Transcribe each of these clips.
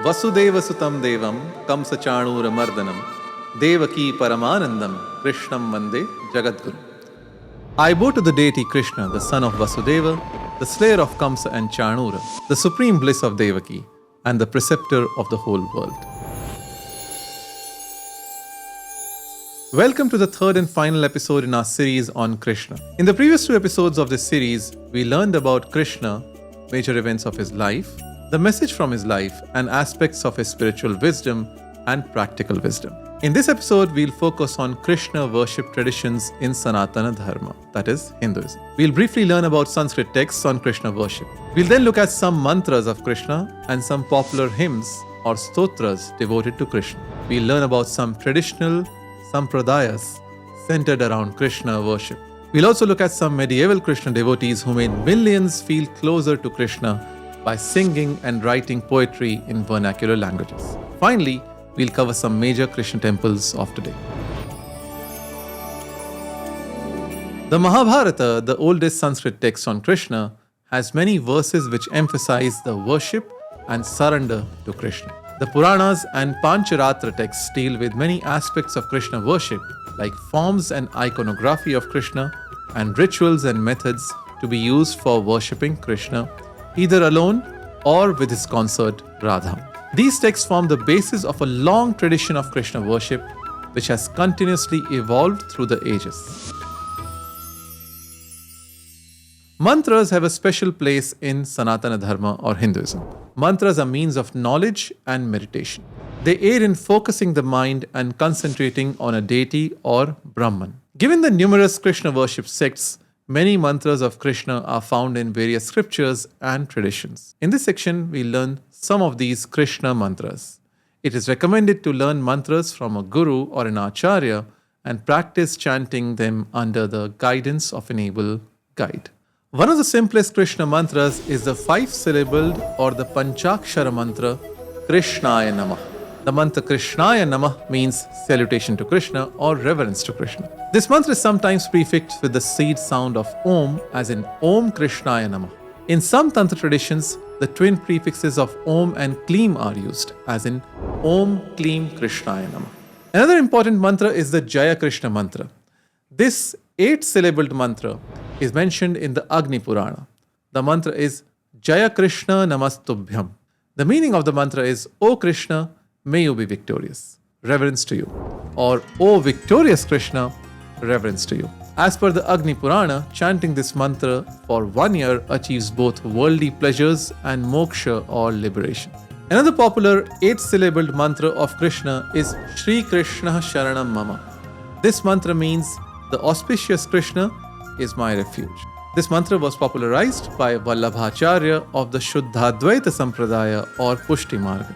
Vasudeva Sutam Devam Kamsa Chanura Mardanam Devaki Paramanandam Krishnam Vande Jagadguru. I bow to the deity Krishna, the son of Vasudeva, the slayer of Kamsa and Chanura, the supreme bliss of Devaki, and the preceptor of the whole world. Welcome to the third and final episode in our series on Krishna. In the previous two episodes of this series, we learned about Krishna, major events of his life, the message from his life, and aspects of his spiritual wisdom and practical wisdom. In this episode, we'll focus on Krishna worship traditions in Sanatana Dharma, that is, Hinduism. We'll briefly learn about Sanskrit texts on Krishna worship. We'll then look at some mantras of Krishna and some popular hymns or stotras devoted to Krishna. We'll learn about some traditional sampradayas centered around Krishna worship. We'll also look at some medieval Krishna devotees who made millions feel closer to Krishna by singing and writing poetry in vernacular languages. Finally, we'll cover some major Krishna temples of today. The Mahabharata, the oldest Sanskrit text on Krishna, has many verses which emphasize the worship and surrender to Krishna. The Puranas and Pancharatra texts deal with many aspects of Krishna worship, like forms and iconography of Krishna, and rituals and methods to be used for worshipping Krishna, either alone or with his consort Radha. These texts form the basis of a long tradition of Krishna worship, which has continuously evolved through the ages. Mantras have a special place in Sanatana Dharma or Hinduism. Mantras are means of knowledge and meditation. They aid in focusing the mind and concentrating on a deity or Brahman. Given the numerous Krishna worship sects, many mantras of Krishna are found in various scriptures and traditions. In this section, we learn some of these Krishna mantras. It is recommended to learn mantras from a guru or an acharya and practice chanting them under the guidance of an able guide. One of the simplest Krishna mantras is the 5-syllabled or the Panchakshara mantra, Krishnaya Namah. The mantra Krishnaya Namah means salutation to Krishna or reverence to Krishna. This mantra is sometimes prefixed with the seed sound of Om, as in Om Krishnaya Namah. In some Tantra traditions, the twin prefixes of Om and Kleem are used, as in Om Kleem Krishnaya Namah. Another important mantra is the Jaya Krishna mantra. This 8-syllabled mantra is mentioned in the Agni Purana. The mantra is Jaya Krishna Namastubhyam. The meaning of the mantra is, O Krishna, may you be victorious. Reverence to you. Or, O victorious Krishna, reverence to you. As per the Agni Purana, chanting this mantra for 1 year achieves both worldly pleasures and moksha or liberation. Another popular 8-syllabled mantra of Krishna is Shri Krishna Sharanam Mama. This mantra means the auspicious Krishna is my refuge. This mantra was popularized by Vallabhacharya of the Shuddhadvaita Sampradaya or Pushti Marga.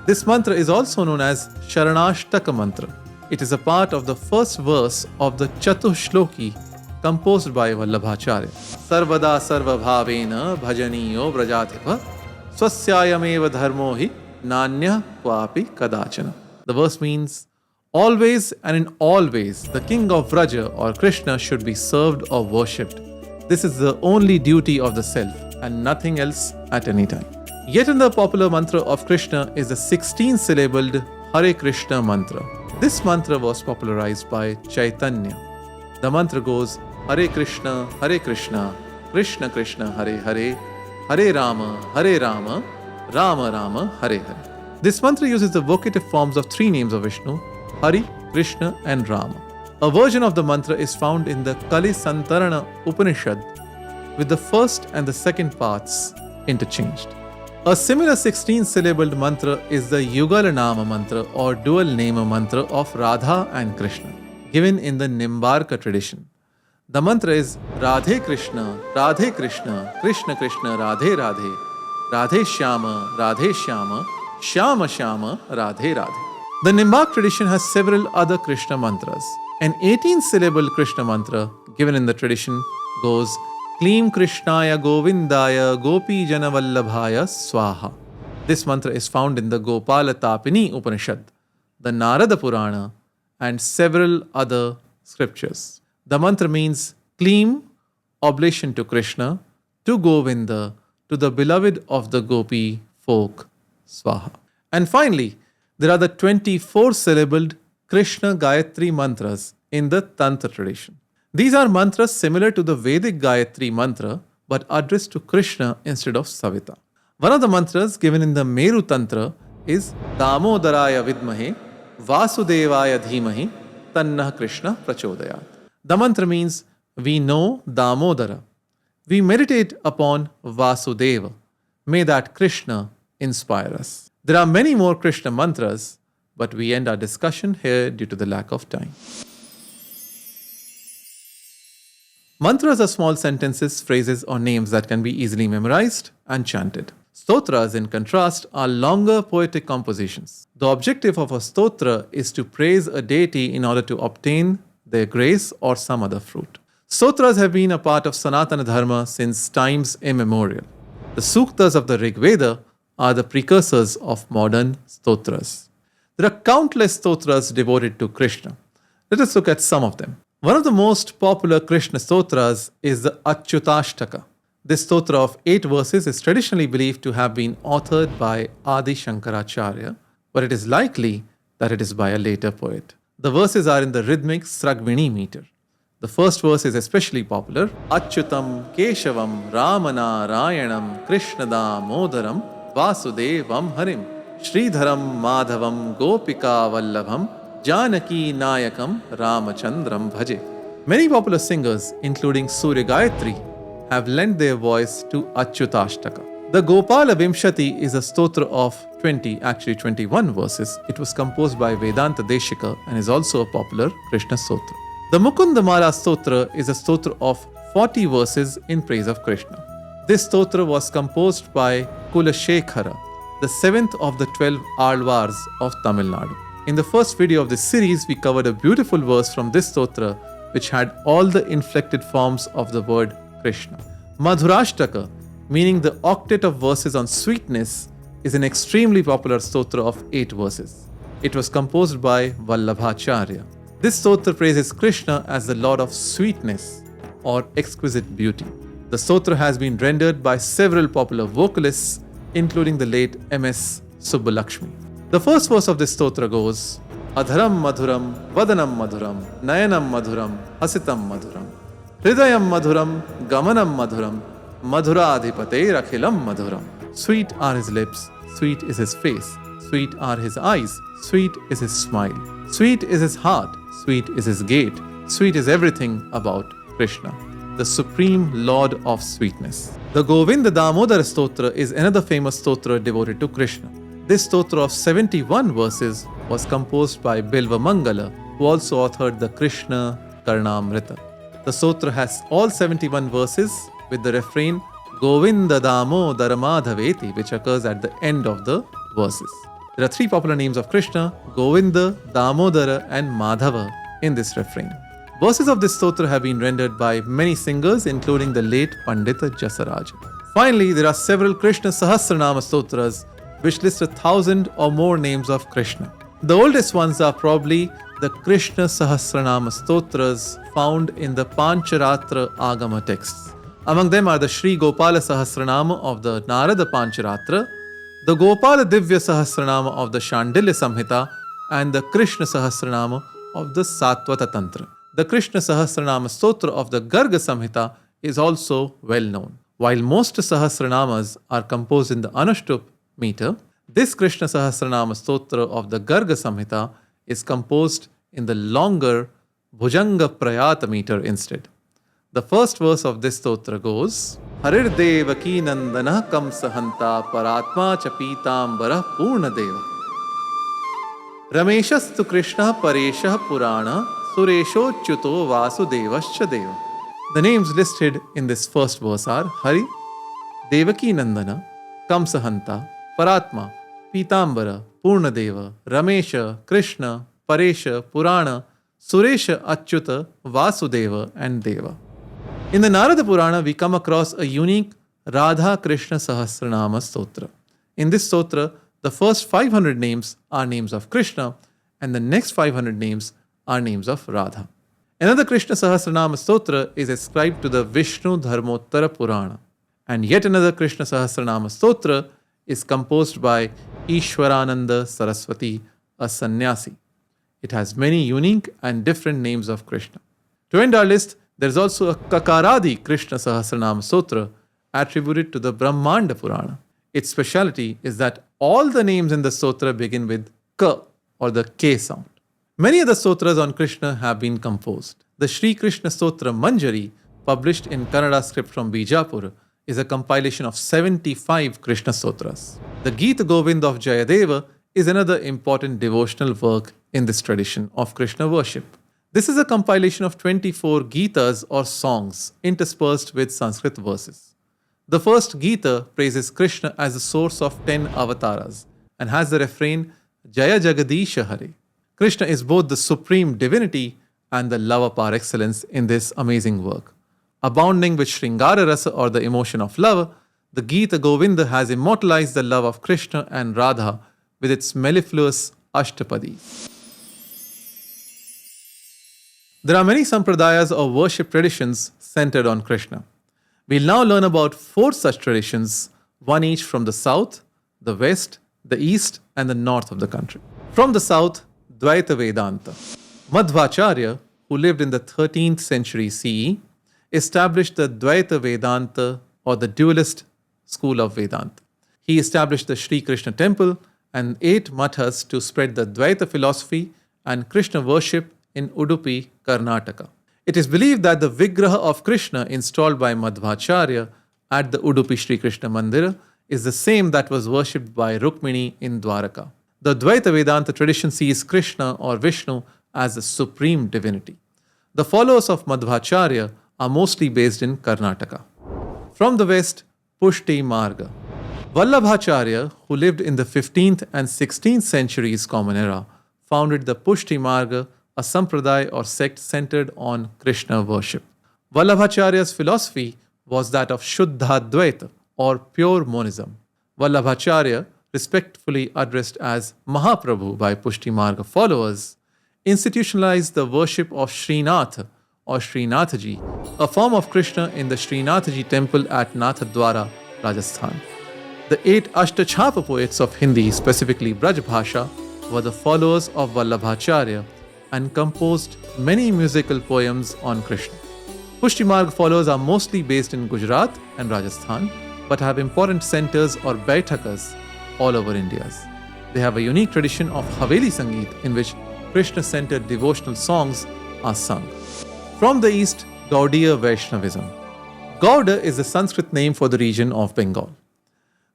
This mantra is also known as Sharanashtaka mantra. It is a part of the first verse of the Chatuh Shloki composed by Vallabhacharya. Sarvada sarva bhavena bhajaniyo brajatipha swasyayameva dharmo hi nanya kvapi kadachana. The verse means, always and in all ways, the king of Vraja or Krishna should be served or worshipped. This is the only duty of the self and nothing else at any time. Yet another popular mantra of Krishna is the 16-syllabled Hare Krishna mantra. This mantra was popularized by Chaitanya. The mantra goes, Hare Krishna, Krishna Krishna, Hare Hare, Hare Rama, Rama Rama, Hare Hare. This mantra uses the vocative forms of 3 names of Vishnu, Hari, Krishna and Rama. A version of the mantra is found in the Kali Santarana Upanishad with the first and the second parts interchanged. A similar 16-syllabled mantra is the Yugala Nama mantra or dual name mantra of Radha and Krishna, given in the Nimbarka tradition. The mantra is Radhe Krishna, Krishna Krishna, Radhe Radhe, Radhe Shyama, Shama Shama, Radhe Radhe. The Nimbark tradition has several other Krishna mantras. An 18-syllable Krishna mantra given in the tradition goes Kleem Krishnaya Govindaya Gopi Janavallabhaya Swaha. This mantra is found in the Gopala Tapini Upanishad, the Narada Purana, and several other scriptures. The mantra means Kleem, oblation to Krishna, to Govinda, to the beloved of the Gopi folk, Swaha. And finally, there are the 24-syllabled Krishna Gayatri mantras in the Tantra tradition. These are mantras similar to the Vedic Gayatri mantra but addressed to Krishna instead of Savita. One of the mantras given in the Meru Tantra is Damodaraya Vidmahe Vasudevaya Dhimahi Tannah Krishna Prachodayat. The mantra means we know Damodara. We meditate upon Vasudeva. May that Krishna inspire us. There are many more Krishna mantras, but we end our discussion here due to the lack of time. Mantras are small sentences, phrases, or names that can be easily memorized and chanted. Stotras, in contrast, are longer poetic compositions. The objective of a stotra is to praise a deity in order to obtain their grace or some other fruit. Stotras have been a part of Sanatana Dharma since times immemorial. The suktas of the Rig Veda are the precursors of modern stotras. There are countless stotras devoted to Krishna. Let us look at some of them. One of the most popular Krishna stotras is the Achyutashtaka. This stotra of 8 verses is traditionally believed to have been authored by Adi Shankaracharya, but it is likely that it is by a later poet. The verses are in the rhythmic Sragvini meter. The first verse is especially popular. Achyutam Keshavam Ramanarayanam Krishnadamodaram Vasudevam Harim Sridharam Madhavam Gopika Vallabham Janaki Nayakam Ramachandram Bhaje. Many popular singers, including Surya Gayatri, have lent their voice to Achyutashtaka. The Gopala Vimshati is a stotra of 21 verses. It was composed by Vedanta Deshika and is also a popular Krishna stotra. The Mukundamala stotra is a stotra of 40 verses in praise of Krishna. This stotra was composed by Kulashekhara, the 7th of the 12 Alvars of Tamil Nadu. In the first video of this series, we covered a beautiful verse from this stotra which had all the inflected forms of the word Krishna. Madhurashtaka, meaning the octet of verses on sweetness, is an extremely popular stotra of 8 verses. It was composed by Vallabhacharya. This stotra praises Krishna as the Lord of sweetness or exquisite beauty. The stotra has been rendered by several popular vocalists, including the late M.S. Subbalakshmi. The first verse of this stotra goes, Adharam Madhuram, Vadanam Madhuram, Nayanam Madhuram, Hasitam Madhuram, Hridayam Madhuram, Gamanam Madhuram, Madhuradhipate Rakhilam Madhuram. Sweet are his lips, sweet is his face, sweet are his eyes, sweet is his smile, sweet is his heart, sweet is his gait, sweet is everything about Krishna, the supreme Lord of sweetness. The Govinda Damodara Stotra is another famous stotra devoted to Krishna. This stotra of 71 verses was composed by Bilva Mangala, who also authored the Krishna Karnamrita. The stotra has all 71 verses with the refrain Govinda Damodara Madhaveti, which occurs at the end of the verses. There are 3 popular names of Krishna, Govinda, Damodara and Madhava in this refrain. Verses of this stotra have been rendered by many singers, including the late Pandita Jasaraj. Finally, there are several Krishna Sahasranama stotras which list 1,000 or more names of Krishna. The oldest ones are probably the Krishna Sahasranama stotras found in the Pancharatra Agama texts. Among them are the Sri Gopala Sahasranama of the Narada Pancharatra, the Gopala Divya Sahasranama of the Shandilya Samhita, and the Krishna Sahasranama of the Satvata Tantra. The Krishna Sahasranama Stotra of the Garga Samhita is also well known. While most Sahasranamas are composed in the Anushtup meter, this Krishna Sahasranama Stotra of the Garga Samhita is composed in the longer Bhujanga Prayata meter instead. The first verse of this stotra goes, Harir Devaki Nandana Kamsahanta Paratma Chapitambarah Purna Deva Rameshastu Krishna Pareshah Purana Suresho Chuto Vasudevascha Deva. The names listed in this first verse are Hari, Devaki Nandana, Kamsahanta, Paratma, Pitambara, Purnadeva, Ramesha, Krishna, Paresha, Purana, Suresha, Achyuta, Vasudeva and Deva. In the Narada Purana, we come across a unique Radha Krishna Sahasranama Stotra. In this stotra, the first 500 names are names of Krishna and the next 500 names are names of Radha. Another Krishna Sahasranama Stotra is ascribed to the Vishnu Dharmottara Purana. And yet another Krishna Sahasranama Stotra is composed by Ishwarananda Saraswati, a sannyasi. It has many unique and different names of Krishna. To end our list, there is also a Kakaradi Krishna Sahasranama Sutra attributed to the Brahmanda Purana. Its speciality is that all the names in the sutra begin with K or the K sound. Many other sutras on Krishna have been composed. The Sri Krishna Sutra Manjari, published in Kannada script from Bijapur, is a compilation of 75 Krishna sutras. The Gita Govind of Jayadeva is another important devotional work in this tradition of Krishna worship. This is a compilation of 24 Gitas or songs interspersed with Sanskrit verses. The first Gita praises Krishna as the source of 10 avatars and has the refrain Jaya Jagadisha Hare. Krishna is both the supreme divinity and the lover par excellence in this amazing work. Abounding with Sringara Rasa or the emotion of love, the Gita Govinda has immortalized the love of Krishna and Radha with its mellifluous Ashtapadis. There are many sampradayas or worship traditions centered on Krishna. We'll now learn about 4 such traditions, one each from the south, the west, the east, and the north of the country. From the south, Dvaita Vedanta. Madhvacharya, who lived in the 13th century CE, established the Dvaita Vedanta or the dualist school of Vedanta. He established the Sri Krishna temple and 8 mathas to spread the Dvaita philosophy and Krishna worship in Udupi, Karnataka. It is believed that the Vigraha of Krishna installed by Madhvacharya at the Udupi Sri Krishna Mandira is the same that was worshipped by Rukmini in Dwaraka. The Dvaita Vedanta tradition sees Krishna or Vishnu as the supreme divinity. The followers of Madhvacharya are mostly based in Karnataka. From the west, Pushti Marga. Vallabhacharya, who lived in the 15th and 16th centuries Common Era, founded the Pushti Marga, a sampradaya or sect centered on Krishna worship. Vallabhacharya's philosophy was that of Shuddha Dvaita or pure monism. Vallabhacharya, respectfully addressed as Mahaprabhu by Pushti Marga followers, institutionalized the worship of Srinath or Srinathji, a form of Krishna in the Srinathji temple at Nathadwara, Rajasthan. The 8 Ashtachhapa poets of Hindi, specifically Braj Bhasha, were the followers of Vallabhacharya and composed many musical poems on Krishna. Pushti Marg followers are mostly based in Gujarat and Rajasthan, but have important centers or baithakas all over India. They have a unique tradition of Haveli Sangeet in which Krishna-centered devotional songs are sung. From the east, Gaudiya Vaishnavism. Gauda is the Sanskrit name for the region of Bengal.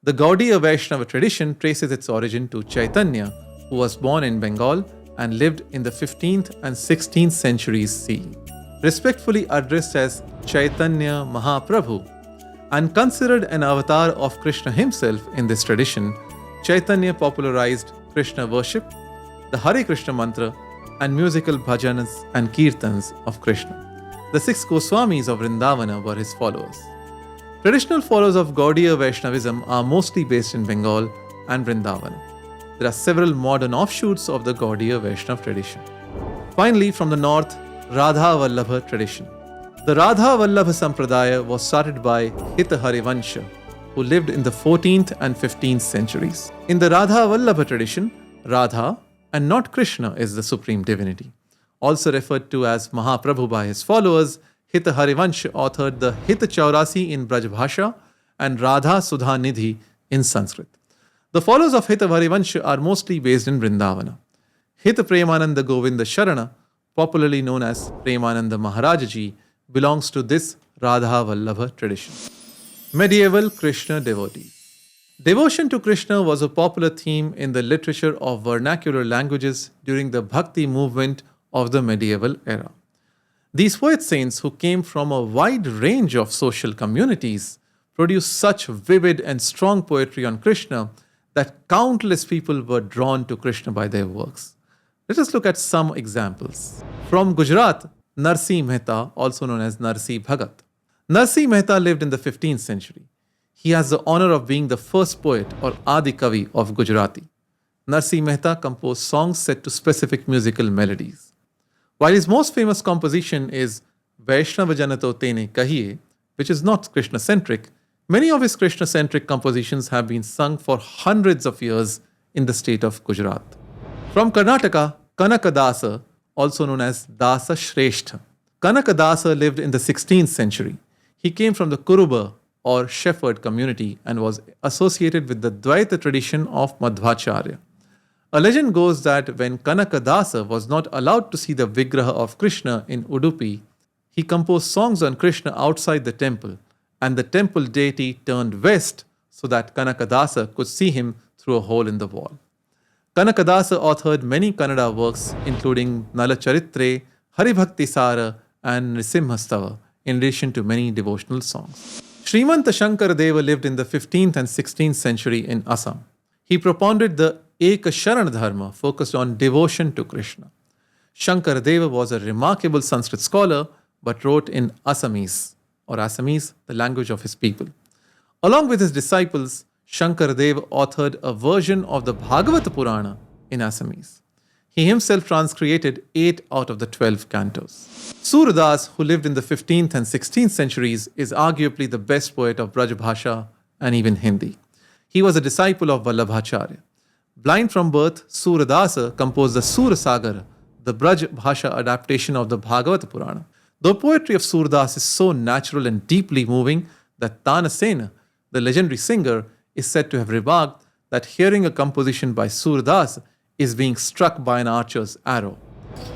The Gaudiya Vaishnava tradition traces its origin to Chaitanya, who was born in Bengal and lived in the 15th and 16th centuries CE. Respectfully addressed as Chaitanya Mahaprabhu and considered an avatar of Krishna himself in this tradition, Chaitanya popularized Krishna worship, the Hare Krishna mantra, and musical bhajanas and kirtans of Krishna. The 6 Goswamis of Vrindavana were his followers. Traditional followers of Gaudiya Vaishnavism are mostly based in Bengal and Vrindavana. There are several modern offshoots of the Gaudiya Vaishnava tradition. Finally, from the north, Radha Vallabha tradition. The Radha Vallabha Sampradaya was started by Hita Harivansha, who lived in the 14th and 15th centuries. In the Radha Vallabha tradition, Radha, and not Krishna, is the supreme divinity. Also referred to as Mahaprabhu by his followers, Hita Harivansha authored the Hita Chaurasi in Braj Bhasha and Radha Sudha Nidhi in Sanskrit. The followers of Hita Harivansha are mostly based in Vrindavana. Hita Premananda Govinda Sharana, popularly known as Premananda Maharajaji, belongs to this Radha Vallabha tradition. Medieval Krishna devotees. Devotion to Krishna was a popular theme in the literature of vernacular languages during the Bhakti movement of the medieval era. These poet saints, who came from a wide range of social communities, produced such vivid and strong poetry on Krishna that countless people were drawn to Krishna by their works. Let us look at some examples. From Gujarat, Narsi Mehta, also known as Narsi Bhagat. Narsi Mehta lived in the 15th century. He has the honor of being the first poet or Adi Kavi of Gujarati. Narsi Mehta composed songs set to specific musical melodies. While his most famous composition is Vaishnava Janato Tene Kahiye, which is not Krishna-centric, many of his Krishna-centric compositions have been sung for hundreds of years in the state of Gujarat. From Karnataka, Kanakadasa, also known as Dasa Shrestha. Kanakadasa lived in the 16th century. He came from the Kuruba or shepherd community and was associated with the Dvaita tradition of Madhvacharya. A legend goes that when Kanakadasa was not allowed to see the Vigraha of Krishna in Udupi, he composed songs on Krishna outside the temple, and the temple deity turned west so that Kanakadasa could see him through a hole in the wall. Kanakadasa authored many Kannada works including Nalacharitre, Haribhakti Sara and Nrisimhastava, in addition to many devotional songs. Srimanta Shankaradeva lived in the 15th and 16th century in Assam. He propounded the Ekasharan Dharma, focused on devotion to Krishna. Shankaradeva was a remarkable Sanskrit scholar but wrote in Assamese, the language of his people. Along with his disciples, Shankaradeva authored a version of the Bhagavata Purana in Assamese. He himself transcreated 8 out of the 12 cantos. Suradas, who lived in the 15th and 16th centuries, is arguably the best poet of Braj Bhasha and even Hindi. He was a disciple of Vallabhacharya. Blind from birth, Suradasa composed the Surasagara, the Braj Bhasha adaptation of the Bhagavata Purana. The poetry of Suradas is so natural and deeply moving that Tanasena, the legendary singer, is said to have remarked that hearing a composition by Suradas is being struck by an archer's arrow.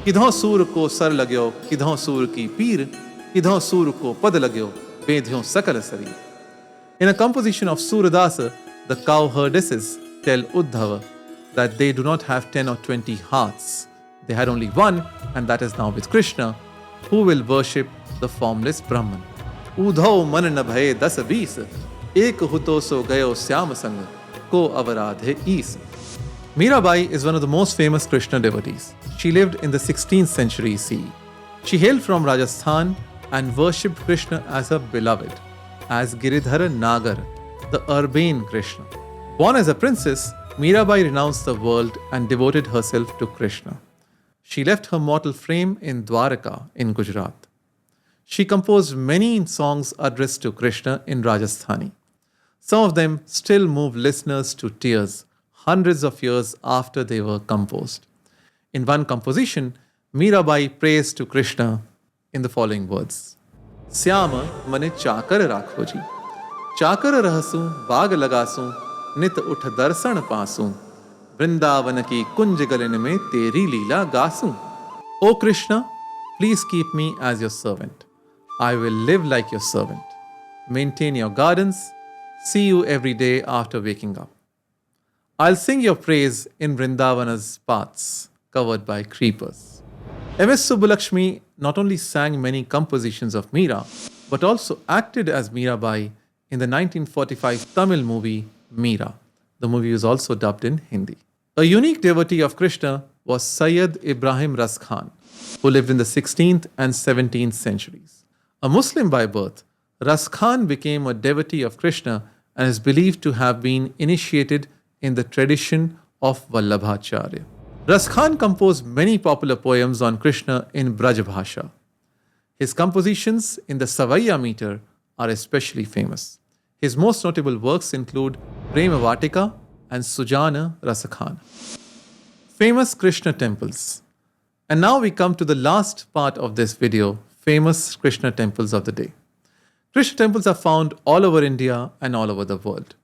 Kidhon sur ko sar lagyo, kidhon sur ki peer, kidhon sur ko pad lagyo, vedhyon sakala sarir. In a composition of Suradasa, the cowherdesses tell Uddhava that they do not have 10 or 20 hearts. They had only one, and that is now with Krishna, who will worship the formless Brahman. Udhau man na bhaye das bees, ek huto so gayo syam sang, ko avaradhe is. Mirabai is one of the most famous Krishna devotees. She lived in the 16th century CE. She hailed from Rajasthan and worshipped Krishna as her beloved, as Giridhara Nagar, the urbane Krishna. Born as a princess, Mirabai renounced the world and devoted herself to Krishna. She left her mortal frame in Dwaraka in Gujarat. She composed many songs addressed to Krishna in Rajasthani. Some of them still move listeners to tears hundreds of years after they were composed. In one composition, Mirabai prays to Krishna in the following words. Syama mane chakar rakhoji, chakar rahasu baag lagasu, nit utha darsan pasu, Vrindavan ki kunj galin mein teri leela gasu. O Krishna, please keep me as your servant. I will live like your servant. Maintain your gardens. See you every day after waking up. I'll sing your praise in Vrindavana's paths, covered by creepers. M.S. Subbulakshmi not only sang many compositions of Meera, but also acted as Mirabai in the 1945 Tamil movie Meera. The movie was also dubbed in Hindi. A unique devotee of Krishna was Sayyid Ibrahim Ras Khan, who lived in the 16th and 17th centuries. A Muslim by birth, Ras Khan became a devotee of Krishna and is believed to have been initiated in the tradition of Vallabhacharya. Ras Khan composed many popular poems on Krishna in Braj Bhasha. His compositions in the Savaiya meter are especially famous. His most notable works include Prema Vatika and Sujana Rasakhana. Famous Krishna temples. And now we come to the last part of this video, famous Krishna temples of the day. Krishna temples are found all over India and all over the world.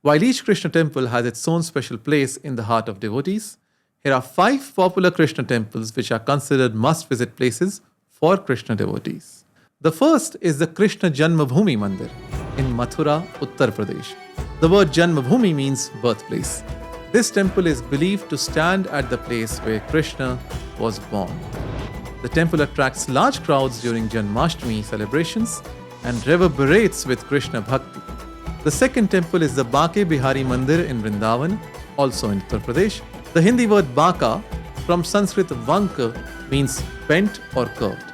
While each Krishna temple has its own special place in the heart of devotees, here are 5 popular Krishna temples which are considered must-visit places for Krishna devotees. The first is the Krishna Janmashtami Mandir in Mathura, Uttar Pradesh. The word Janmashtami means birthplace. This temple is believed to stand at the place where Krishna was born. The temple attracts large crowds during Janmashtami celebrations and reverberates with Krishna Bhakti. The second temple is the Bake Bihari Mandir in Vrindavan, also in Uttar Pradesh. The Hindi word Baka, from Sanskrit Vanka, means bent or curved.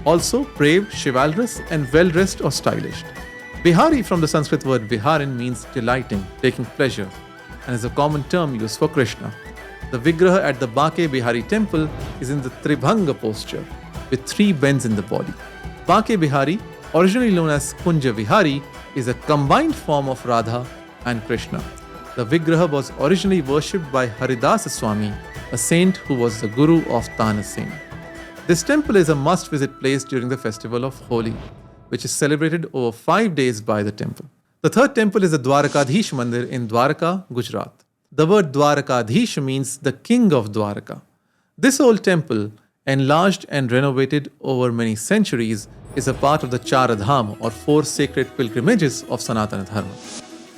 Also brave, chivalrous and well-dressed or stylish. Bihari, from the Sanskrit word Viharin, means delighting, taking pleasure, and is a common term used for Krishna. The Vigraha at the Bake Bihari temple is in the Tribhanga posture, with 3 bends in the body. Bake Bihari, originally known as Kunja Vihari, is a combined form of Radha and Krishna. The Vigraha was originally worshipped by Haridasa Swami, a saint who was the guru of Tanasena. This temple is a must-visit place during the festival of Holi, which is celebrated over 5 days by the temple. The third temple is the Dwarakadhish Mandir in Dwarka, Gujarat. The word Dwarakadhish means the king of Dwarka. This old temple, enlarged and renovated over many centuries, is a part of the Charadham or 4 sacred pilgrimages of Sanatana Dharma.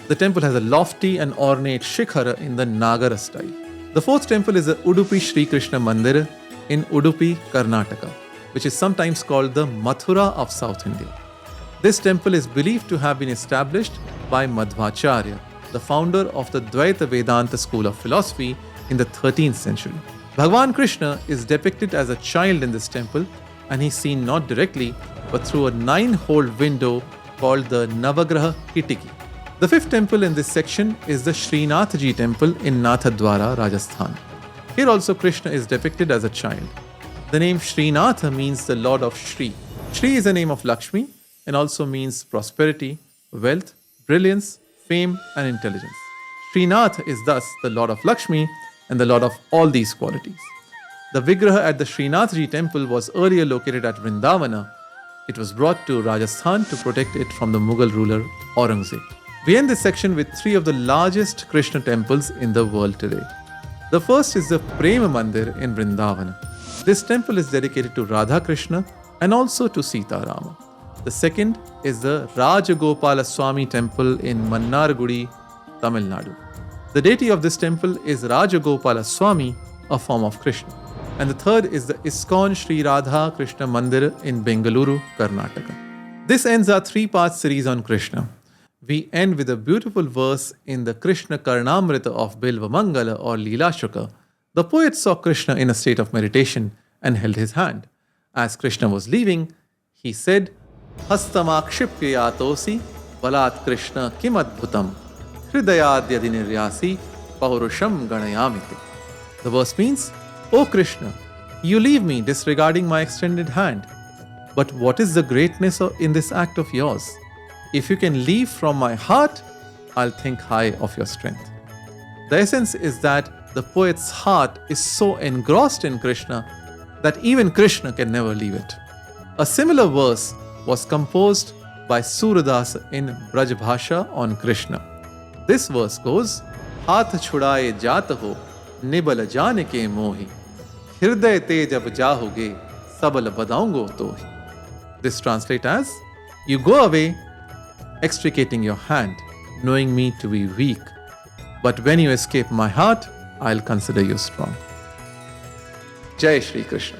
The temple has a lofty and ornate shikhara in the Nagara style. The fourth temple is the Udupi Sri Krishna Mandir in Udupi, Karnataka, which is sometimes called the Mathura of South India. This temple is believed to have been established by Madhvacharya, the founder of the Dvaita Vedanta school of philosophy in the 13th century. Bhagavan Krishna is depicted as a child in this temple, and he is seen not directly but through a 9-hole window called the Navagraha Kitiki. The fifth temple in this section is the Srinathji temple in Nathadwara, Rajasthan. Here also Krishna is depicted as a child. The name Srinatha means the Lord of Shri. Shri is the name of Lakshmi and also means prosperity, wealth, brilliance, fame and intelligence. Srinath is thus the Lord of Lakshmi and the Lord of all these qualities. The Vigraha at the Srinathji temple was earlier located at Vrindavana. It was brought to Rajasthan to protect it from the Mughal ruler Aurangzeb. We end this section with 3 of the largest Krishna temples in the world today. The first is the Prema Mandir in Vrindavana. This temple is dedicated to Radha Krishna and also to Sita Rama. The second is the Rajagopala Swami temple in Mannargudi, Tamil Nadu. The deity of this temple is Rajagopala Swami, a form of Krishna. And the third is the ISKCON Sri Radha Krishna Mandir in Bengaluru, Karnataka. This ends our 3-part series on Krishna. We end with a beautiful verse in the Krishna Karnamrita of Bilva Mangala or Leela Shuka. The poet saw Krishna in a state of meditation and held his hand. As Krishna was leaving, he said, Hastamakshipya yatosi balat Krishna kimadbhutam hridayadyadi niryasi paurusham ganayamite. The verse means, O Krishna, you leave me disregarding my extended hand. But what is the greatness in this act of yours? If you can leave from my heart, I'll think high of your strength. The essence is that the poet's heart is so engrossed in Krishna that even Krishna can never leave it. A similar verse was composed by Suradas in Braj Bhasha on Krishna. This verse goes, Haath chudaye jaat ho, nibal jaane ke mohi, hirday te jab jahoge, sabal badaungo tohi. This translates as, you go away, extricating your hand, knowing me to be weak. But when you escape my heart, I'll consider you strong. Jai Shri Krishna.